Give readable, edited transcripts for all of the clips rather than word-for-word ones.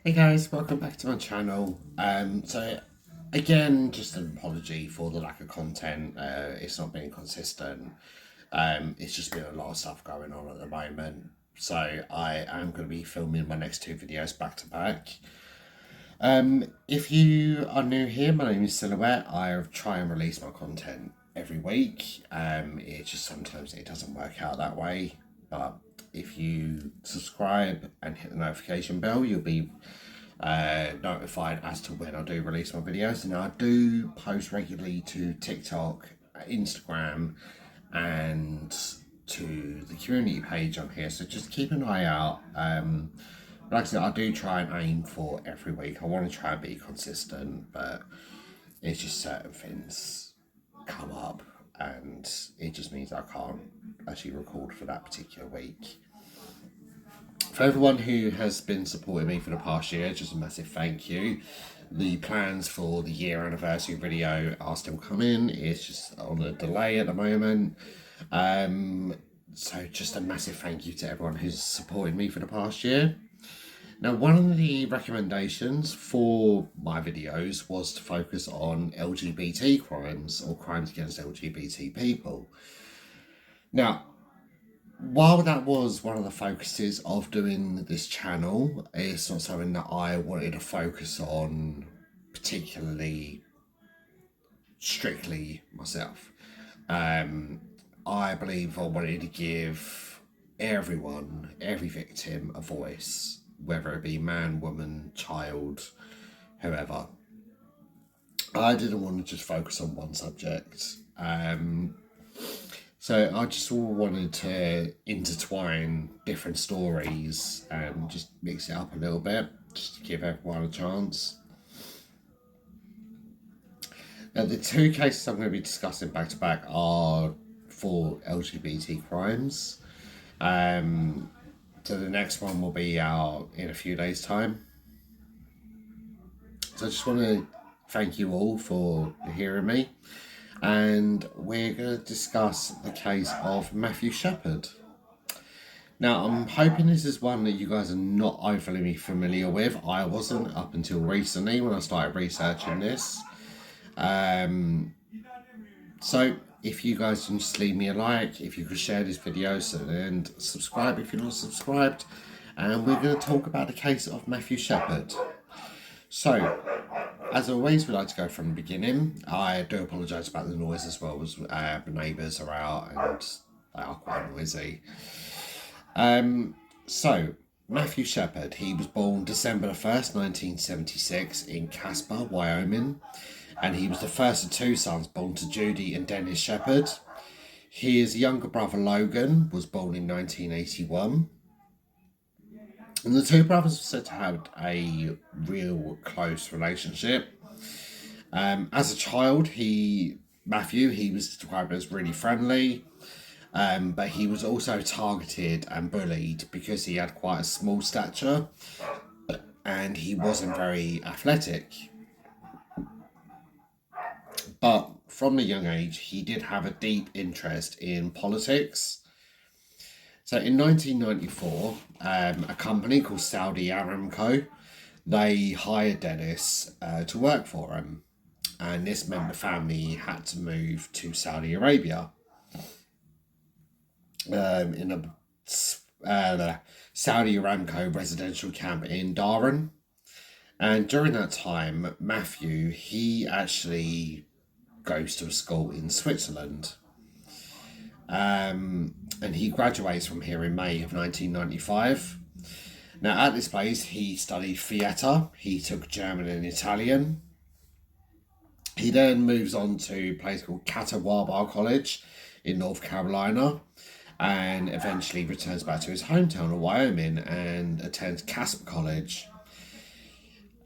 Hey guys, welcome back to my channel. So again, just an apology for the lack of content. It's not being consistent. It's just been a lot of stuff going on at the moment. So I am going to be filming my next two videos back to back. If you are new here, my name is Silhouette. I try and release my content every week. It just sometimes it doesn't work out that way. But if you subscribe and hit the notification bell, you'll be notified as to when I do release my videos. And I do post regularly to TikTok, Instagram, and to the community page on here. So just keep an eye out. Like I said, I do try and aim for every week. I want to try and be consistent, but it's just certain things come up and it just means I can't actually record for that particular week. For everyone who has been supporting me for the past year, just a massive thank you. The plans for the year anniversary video are still coming. It's just on a delay at the moment. So just a massive thank you to everyone who's supported me for the past year. Now, one of the recommendations for my videos was to focus on LGBT crimes or crimes against LGBT people. Now, while that was one of the focuses of doing this channel, it's not something that I wanted to focus on particularly strictly myself. I believe I wanted to give everyone, every victim, a voice, whether it be man, woman, child, whoever. I didn't want to just focus on one subject. So I just wanted to intertwine different stories and just mix it up a little bit, just to give everyone a chance. Now, the two cases I'm going to be discussing back to back are for LGBT crimes. So the next one will be out in a few days' time. So I just want to thank you all for hearing me. And we're going to discuss the case of Mathew Shepard. Now, I'm hoping this is one that you guys are not overly familiar with. I wasn't up until recently when I started researching this. So if you guys can just leave me a like, if you could share this video and subscribe if you're not subscribed. And we're going to talk about the case of Mathew Shepard. So, as always, we like to go from the beginning. I do apologise about the noise as well, as the neighbours are out and they are quite noisy. So, Mathew Shepard, he was born December the 1st, 1976 in Casper, Wyoming. And he was the first of two sons born to Judy and Dennis Shepard. His younger brother Logan was born in 1981. And the two brothers were said to have a real close relationship. As a child, Mathew was described as really friendly, but he was also targeted and bullied because he had quite a small stature and he wasn't very athletic. But from a young age, he did have a deep interest in politics. So in 1994, a company called Saudi Aramco, they hired Dennis to work for them. And this meant the family had to move to Saudi Arabia in a Saudi Aramco residential camp in Dhahran. And during that time, Mathew, he actually goes to a school in Switzerland. And he graduates from here in May of 1995. Now, at this place, he studied theatre. He took German and Italian. He then moves on to a place called Catawba College in North Carolina and eventually returns back to his hometown of Wyoming and attends Casper College.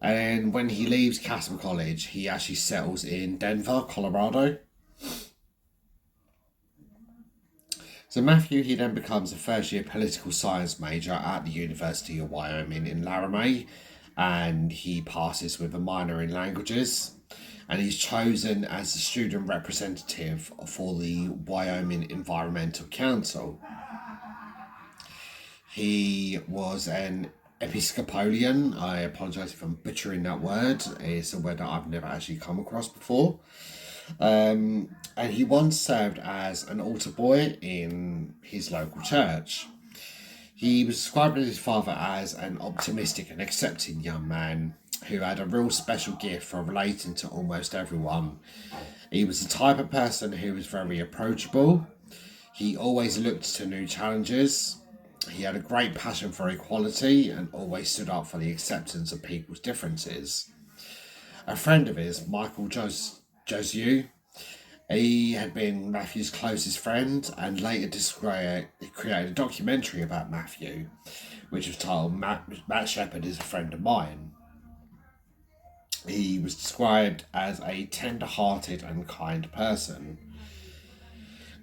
And when he leaves Casper College, he actually settles in Denver, Colorado. So Mathew, he then becomes a first-year political science major at the University of Wyoming in Laramie, and he passes with a minor in languages. And he's chosen as the student representative for the Wyoming Environmental Council. He was an Episcopalian. I apologise if I'm butchering that word. It's a word that I've never actually come across before. And he once served as an altar boy in his local church. He was described by his father as an optimistic and accepting young man who had a real special gift for relating to almost everyone. He was the type of person who was very approachable. He always looked to new challenges. He had a great passion for equality and always stood up for the acceptance of people's differences. A friend of his, Michael Josu, he had been Matthew's closest friend and later created a documentary about Mathew, which was titled Matt Shepard is a Friend of Mine. He was described as a tender-hearted and kind person.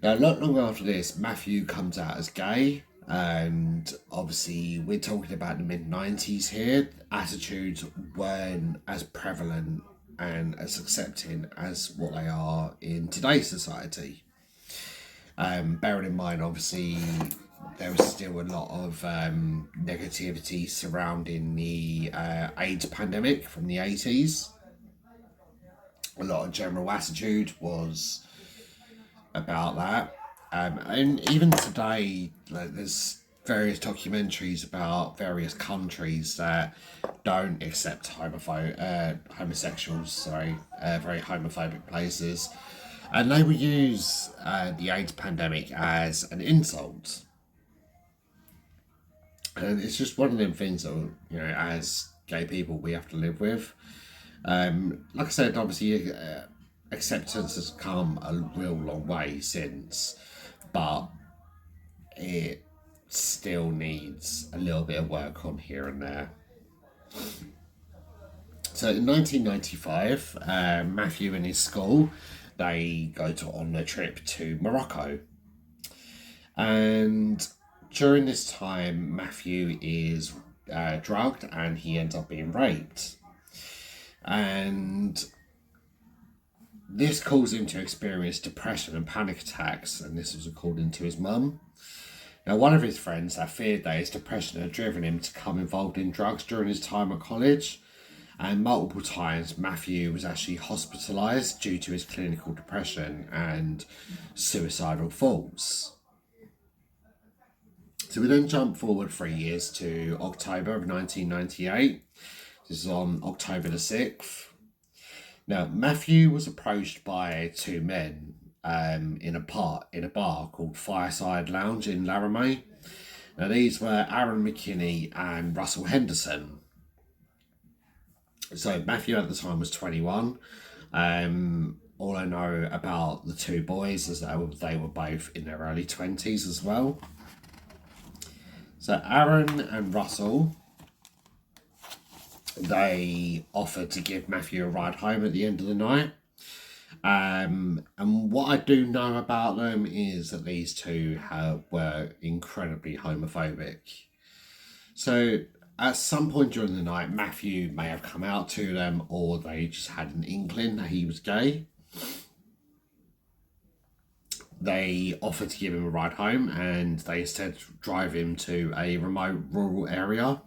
Now, not long after this, Mathew comes out as gay, and obviously we're talking about the mid-90s here. Attitudes weren't as prevalent and as accepting as what they are in today's society. Bearing in mind, obviously, there was still a lot of negativity surrounding the AIDS pandemic from the 80s. A lot of general attitude was about that. And even today, there's various documentaries about various countries that don't accept homosexuals, very homophobic places. And they will use the AIDS pandemic as an insult. And it's just one of them things that, as gay people, we have to live with. Like I said, obviously, acceptance has come a real long way since, but it still needs a little bit of work on here and there. So in 1995, Mathew and his school, they go on a trip to Morocco. And during this time, Mathew is drugged and he ends up being raped. And this caused him to experience depression and panic attacks, and this was according to his mum. Now, one of his friends that feared that his depression had driven him to become involved in drugs during his time at college, and multiple times Mathew was actually hospitalised due to his clinical depression and suicidal thoughts. So we then jump forward 3 years to October of 1998. This is on October the 6th. Now, Mathew was approached by two men in a bar called Fireside Lounge in Laramie. Now, these were Aaron McKinney and Russell Henderson. So, Mathew at the time was 21. All I know about the two boys is that they were both in their early 20s as well. So, Aaron and Russell, they offered to give Mathew a ride home at the end of the night. And what I do know about them is that these two were incredibly homophobic. So at some point during the night, Mathew may have come out to them, or they just had an inkling that he was gay. They offered to give him a ride home, and they instead drive him to a remote rural area,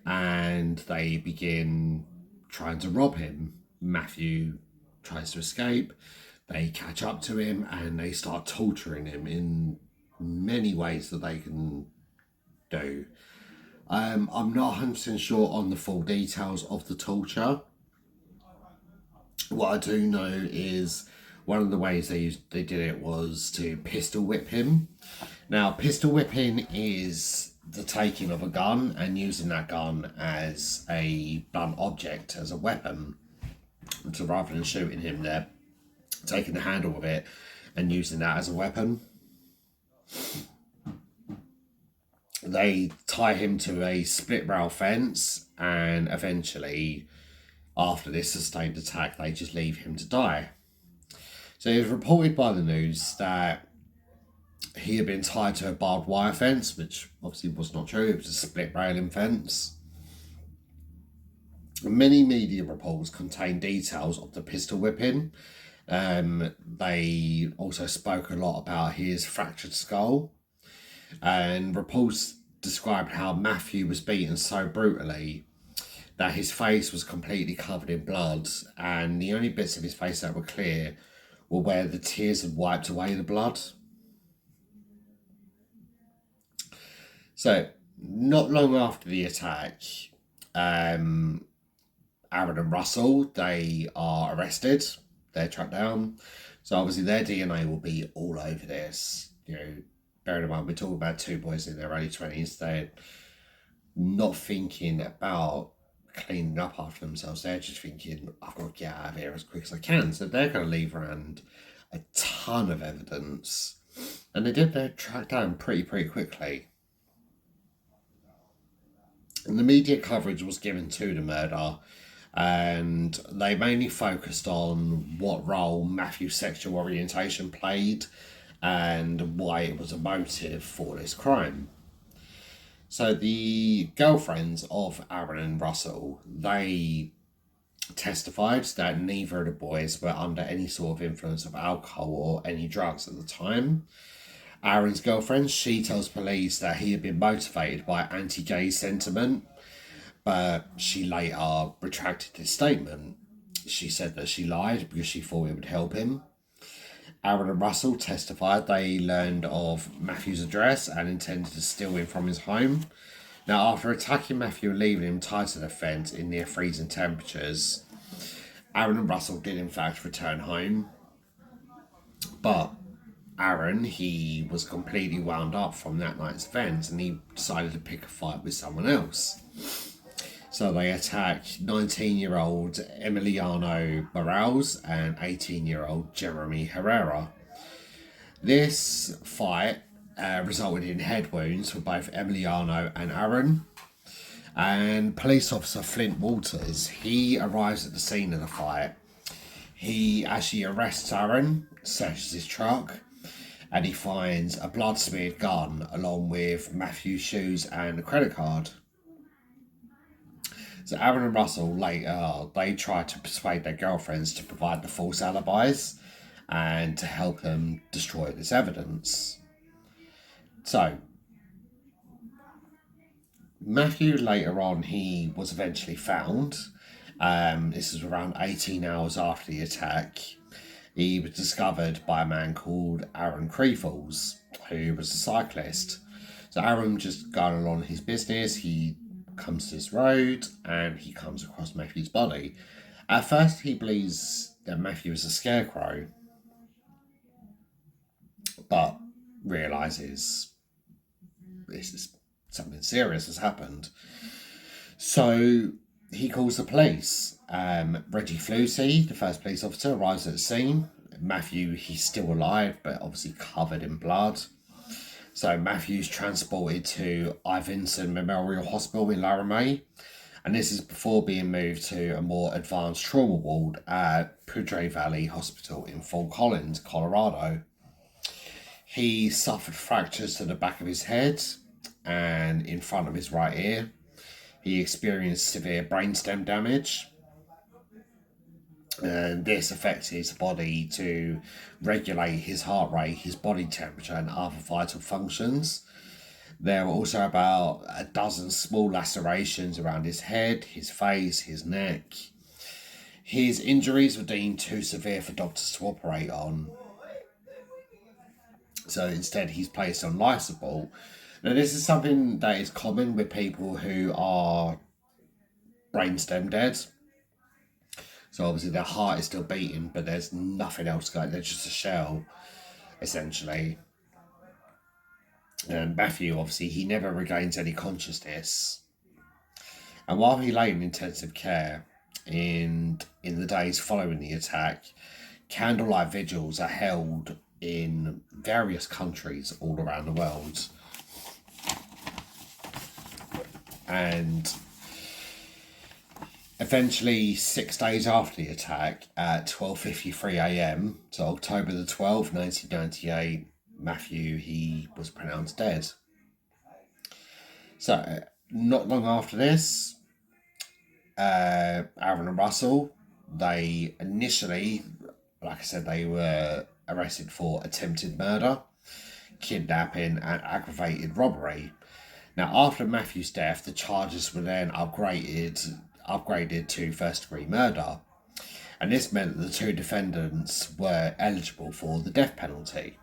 and they begin trying to rob him. Mathew tries to escape. They catch up to him and they start torturing him in many ways that they can do. I'm not 100% sure on the full details of the torture. What I do know is one of the ways they did it was to pistol whip him. Now, pistol whipping is the taking of a gun and using that gun as a blunt object, as a weapon. So rather than shooting him, they're taking the handle of it and using that as a weapon. They tie him to a split rail fence, and eventually, after this sustained attack, they just leave him to die. So it was reported by the news that he had been tied to a barbed wire fence, which obviously was not true. It was a split railing fence. Many media reports contain details of the pistol whipping. They also spoke a lot about his fractured skull, and reports described how Mathew was beaten so brutally that his face was completely covered in blood, and the only bits of his face that were clear were where the tears had wiped away the blood. So, not long after the attack, Aaron and Russell, they are arrested. They're tracked down. So obviously their DNA will be all over this. Bearing in mind we're talking about two boys in their early 20s. They're not thinking about cleaning up after themselves. They're just thinking, I've got to get out of here as quick as I can. So they're going to leave around a ton of evidence. And they did. They're tracked down pretty quickly. And the media coverage was given to the murder, and they mainly focused on what role Mathew's sexual orientation played and why it was a motive for this crime. So the girlfriends of Aaron and Russell, they testified that neither of the boys were under any sort of influence of alcohol or any drugs at the time. Aaron's girlfriend, she tells police that he had been motivated by anti-gay sentiment, but she later retracted his statement. She said that she lied because she thought it would help him. Aaron and Russell testified they learned of Mathew's address and intended to steal him from his home. Now, after attacking Mathew and leaving him tied to the fence in near freezing temperatures, Aaron and Russell did in fact return home, but Aaron, he was completely wound up from that night's events and he decided to pick a fight with someone else. So they attacked 19-year-old Emiliano Morales and 18-year-old Jeremy Herrera. This fight resulted in head wounds for both Emiliano and Aaron. And police officer Flint Walters, he arrives at the scene of the fight. He actually arrests Aaron, searches his truck, and he finds a blood-smeared gun along with Mathew's shoes and a credit card. So Aaron and Russell later, they try to persuade their girlfriends to provide the false alibis and to help them destroy this evidence. So Mathew later on, he was eventually found. This is around 18 hours after the attack. He was discovered by a man called Aaron Creefels, who was a cyclist. So Aaron just going along his business, he comes to this road and he comes across Mathew's body. At first he believes that Mathew is a scarecrow, but realises this is something serious has happened. So he calls the police. Reggie Flusey, the first police officer, arrives at the scene. Mathew, he's still alive, but obviously covered in blood. So Mathew's transported to Ivinson Memorial Hospital in Laramie, and this is before being moved to a more advanced trauma ward at Padre Valley Hospital in Fort Collins, Colorado. He suffered fractures to the back of his head and in front of his right ear. He experienced severe brainstem damage, and this affects his body to regulate his heart rate, his body temperature, and other vital functions. There were also about a dozen small lacerations around his head, his face, his neck. His injuries were deemed too severe for doctors to operate on. So instead, he's placed on life support. Now, this is something that is common with people who are brainstem dead. So obviously their heart is still beating, but there's nothing else going. They're just a shell, essentially. And Mathew, obviously, he never regains any consciousness. And while he lay in intensive care, in the days following the attack, candlelight vigils are held in various countries all around the world. And eventually, 6 days after the attack, at 12:53 a.m, so October the 12th, 1998, Mathew, he was pronounced dead. So, not long after this, Aaron and Russell, they initially, like I said, they were arrested for attempted murder, kidnapping, and aggravated robbery. Now, after Mathew's death, the charges were then upgraded to first-degree murder, and this meant that the two defendants were eligible for the death penalty.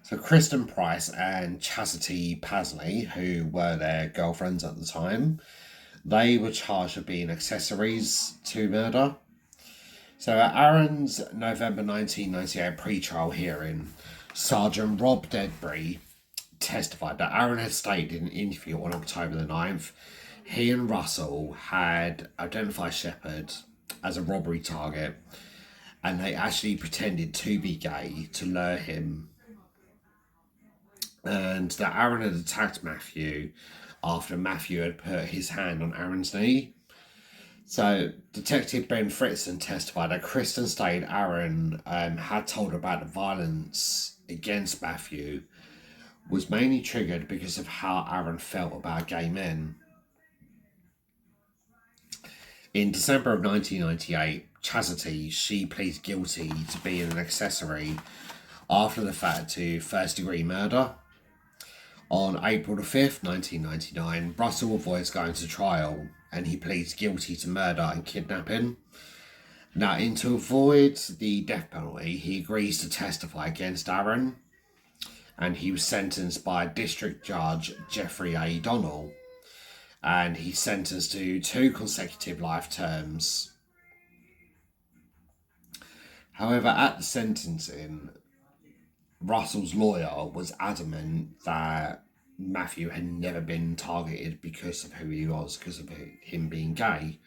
So Kristen Price and Chastity Pasley, who were their girlfriends at the time, they were charged with being accessories to murder. So at Aaron's November 1998 pre-trial hearing, Sergeant Rob Dedbury testified that Aaron had stated in an interview on October the 9th, he and Russell had identified Shepard as a robbery target, and they actually pretended to be gay to lure him, and that Aaron had attacked Mathew after Mathew had put his hand on Aaron's knee. So Detective Ben Fritzen testified that Kristen stated Aaron had told her about the violence against Mathew was mainly triggered because of how Aaron felt about gay men. In December of 1998, Chastity, she pleads guilty to being an accessory after the fact to first-degree murder. On April the 5th, 1999, Russell avoids going to trial and he pleads guilty to murder and kidnapping. Now, to avoid the death penalty, he agrees to testify against Aaron, and he was sentenced by District Judge Jeffrey A. Donnell, and he's sentenced to 2 consecutive life terms. However, at the sentencing, Russell's lawyer was adamant that Mathew had never been targeted because of who he was, because of him being gay.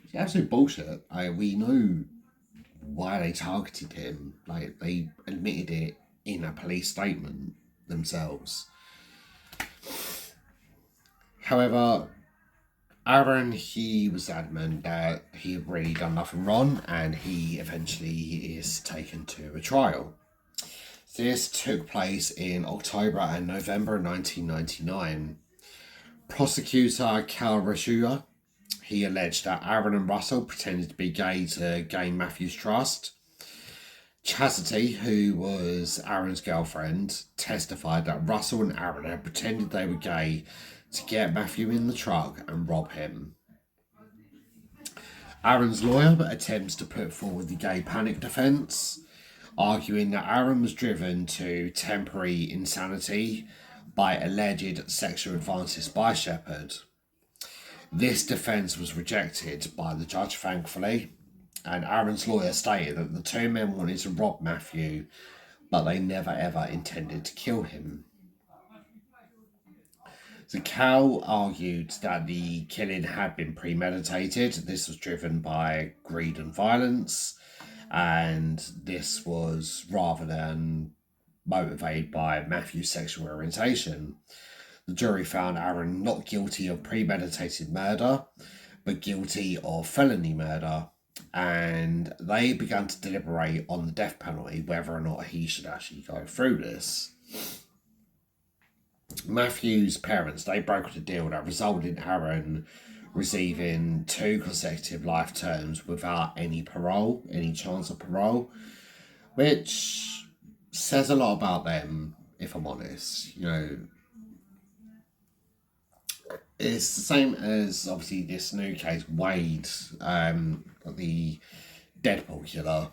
It's absolute bullshit. We know why they targeted him. They admitted it in a police statement themselves. However, Aaron, he was adamant that he had really done nothing wrong, and he eventually is taken to a trial. This took place in October and November 1999. Prosecutor Cal Rashua, he alleged that Aaron and Russell pretended to be gay to gain Mathew's trust. Chastity, who was Aaron's girlfriend, testified that Russell and Aaron had pretended they were gay to get Mathew in the truck and rob him. Aaron's lawyer attempts to put forward the gay panic defence, arguing that Aaron was driven to temporary insanity by alleged sexual advances by Shepard. This defence was rejected by the judge, thankfully, and Aaron's lawyer stated that the two men wanted to rob Mathew, but they never ever intended to kill him. So Cal argued that the killing had been premeditated. This was driven by greed and violence, and this was rather than motivated by Mathew's sexual orientation. The jury found Aaron not guilty of premeditated murder, but guilty of felony murder, and they began to deliberate on the death penalty, whether or not he should actually go through this. Mathew's parents, they brokered a deal that resulted in Aaron receiving 2 consecutive life terms without any parole, any chance of parole, which says a lot about them, if I'm honest. It's the same as, obviously, this new case, Wade, the Deadpool killer.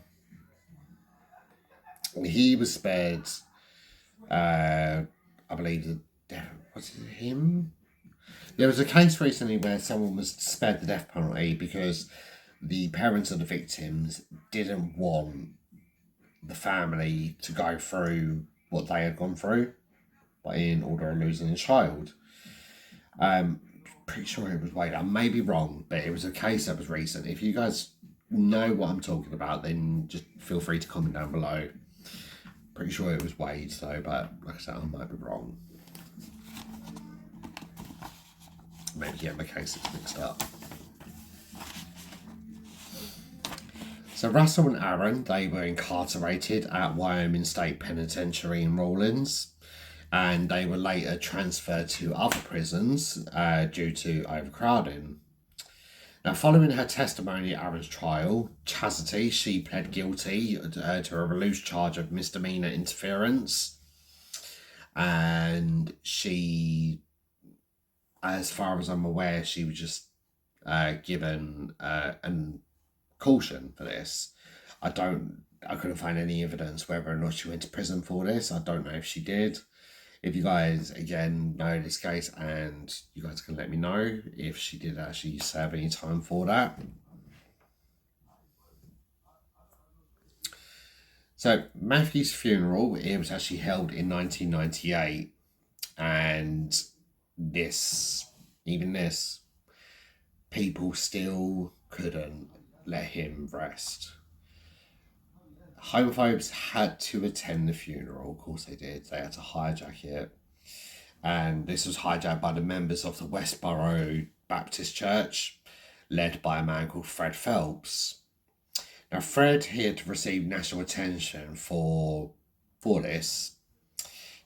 He was spared, I believe, was it him? There was a case recently where someone was spared the death penalty because the parents of the victims didn't want the family to go through what they had gone through, but in order of losing a child. Pretty sure it was Wade. I may be wrong, but it was a case that was recent. If you guys know what I'm talking about, then just feel free to comment down below. Pretty sure it was Wade, though, but like I said, I might be wrong. Maybe get my cases mixed up. So Russell and Aaron, they were incarcerated at Wyoming State Penitentiary in Rawlins, and they were later transferred to other prisons due to overcrowding. Now, following her testimony at Aaron's trial, Chastity, she pled guilty to a loose charge of misdemeanor interference. and she, as far as I'm aware, she was just given an caution for this. I couldn't find any evidence whether or not she went to prison for this. I don't know if she did. If you guys, again, know this case, and you guys can let me know if she did actually serve any time for that. So Mathew's funeral, it was actually held in 1998, and even this, people still couldn't let him rest. Homophobes had to attend the funeral. Of course they did. They had to hijack it. And this was hijacked by the members of the Westboro Baptist Church, led by a man called Fred Phelps. Now, Fred had received national attention for this.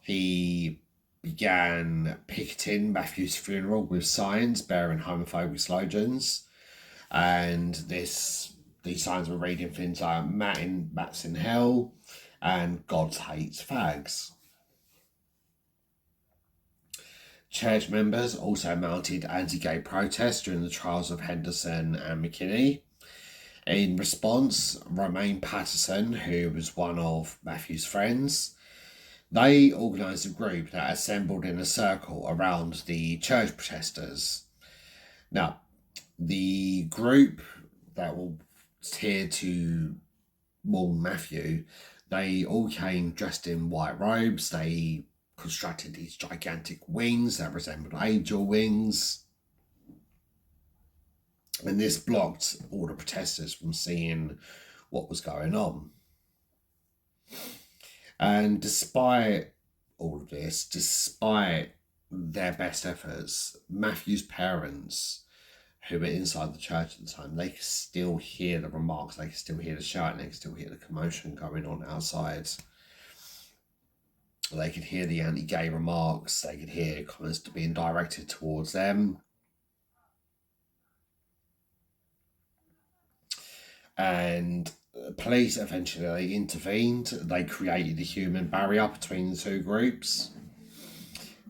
He began picketing Mathew's funeral with signs bearing homophobic slogans. And these signs were reading things like Matt's in hell and God hates fags. Church members also mounted anti-gay protests during the trials of Henderson and McKinney. In response, Romaine Patterson, who was one of Mathew's friends, they organised a group that assembled in a circle around the church protesters. Now, the group that was here to mourn Mathew, they all came dressed in white robes. They constructed these gigantic wings that resembled angel wings. And this blocked all the protesters from seeing what was going on. And despite all of this, despite their best efforts, Mathew's parents, who were inside the church at the time, they could still hear the remarks, they could still hear the shouting, they could still hear the commotion going on outside. They could hear the anti-gay remarks, they could hear comments being directed towards them. And police eventually intervened. They created a human barrier between the two groups.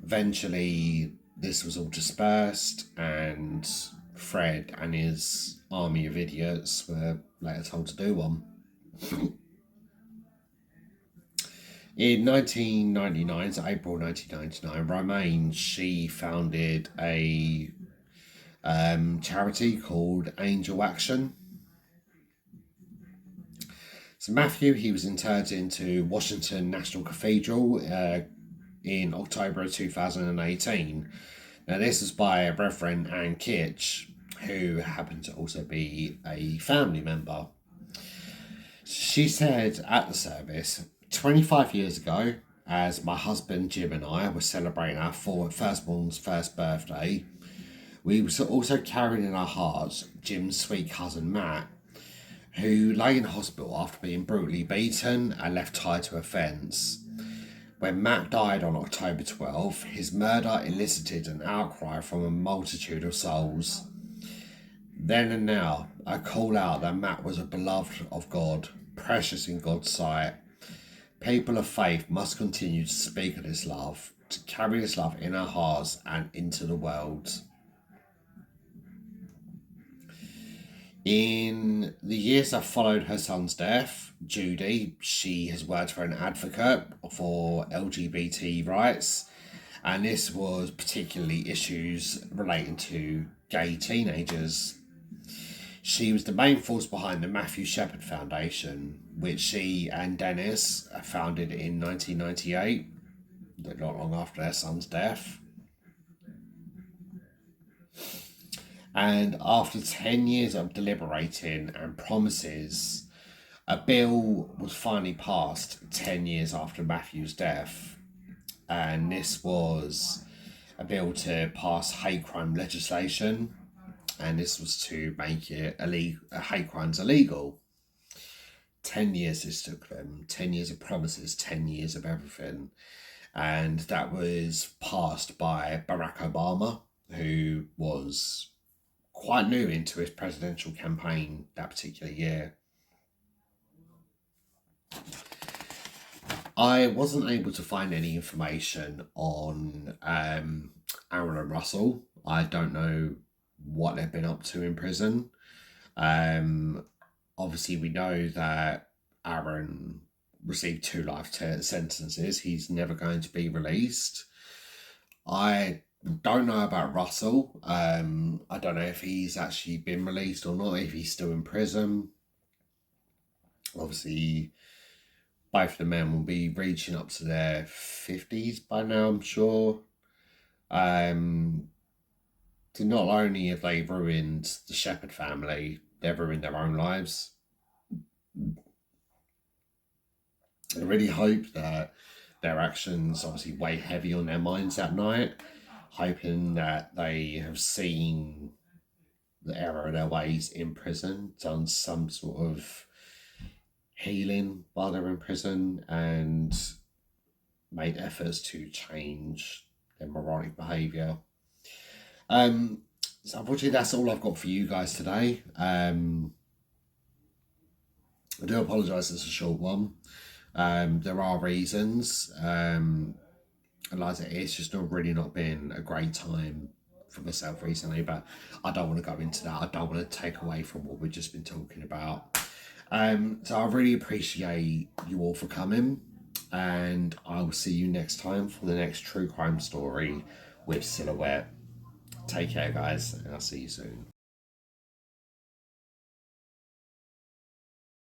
Eventually, this was all dispersed, and Fred and his army of idiots were later told to do one. In 1999, so April 1999, Romaine, she founded a charity called Angel Action. So Mathew, he was interred into Washington National Cathedral in October of 2018. Now this was by Reverend Ann Kitch, who happened to also be a family member. She said at the service, 25 years ago, as my husband Jim and I were celebrating our firstborn's first birthday, we were also carrying in our hearts Jim's sweet cousin Matt, who lay in hospital after being brutally beaten and left tied to a fence. When Matt died on October 12, his murder elicited an outcry from a multitude of souls. Then and now, I call out that Matt was a beloved of God, precious in God's sight. People of faith must continue to speak of this love, to carry this love in our hearts and into the world. In the years that followed her son's death, Judy, she has worked for an advocate for LGBT rights, and this was particularly issues relating to gay teenagers. She was the main force behind the Mathew Shepard Foundation, which she and Dennis founded in 1998, not long after their son's death. And after 10 years of deliberating and promises, a bill was finally passed 10 years after Mathew's death. And this was a bill to pass hate crime legislation. And this was to make it hate crimes illegal. 10 years this took them. 10 years of promises, 10 years of everything. And that was passed by Barack Obama, who was quite new into his presidential campaign that particular year. I wasn't able to find any information on Aaron and Russell. I don't know what they've been up to in prison. Um, Obviously, we know that Aaron received two life sentences. He's never going to be released. I don't know about Russell. I don't know if he's actually been released or not, if he's still in prison. Obviously, both the men will be reaching up to their 50s by now, I'm sure. So not only have they ruined the Shepard family, they've ruined their own lives. I really hope that their actions obviously weigh heavy on their minds that night, hoping that they have seen the error of their ways in prison, done some sort of healing while they're in prison, and made efforts to change their moronic behaviour. So unfortunately, that's all I've got for you guys today. I do apologise, it's a short one. There are reasons. And like I said, it's just not been a great time for myself recently, but I don't want to go into that. I don't want to take away from what we've just been talking about. So I really appreciate you all for coming, and I will see you next time for the next true crime story with Silhouette. Take care, guys, and I'll see you soon.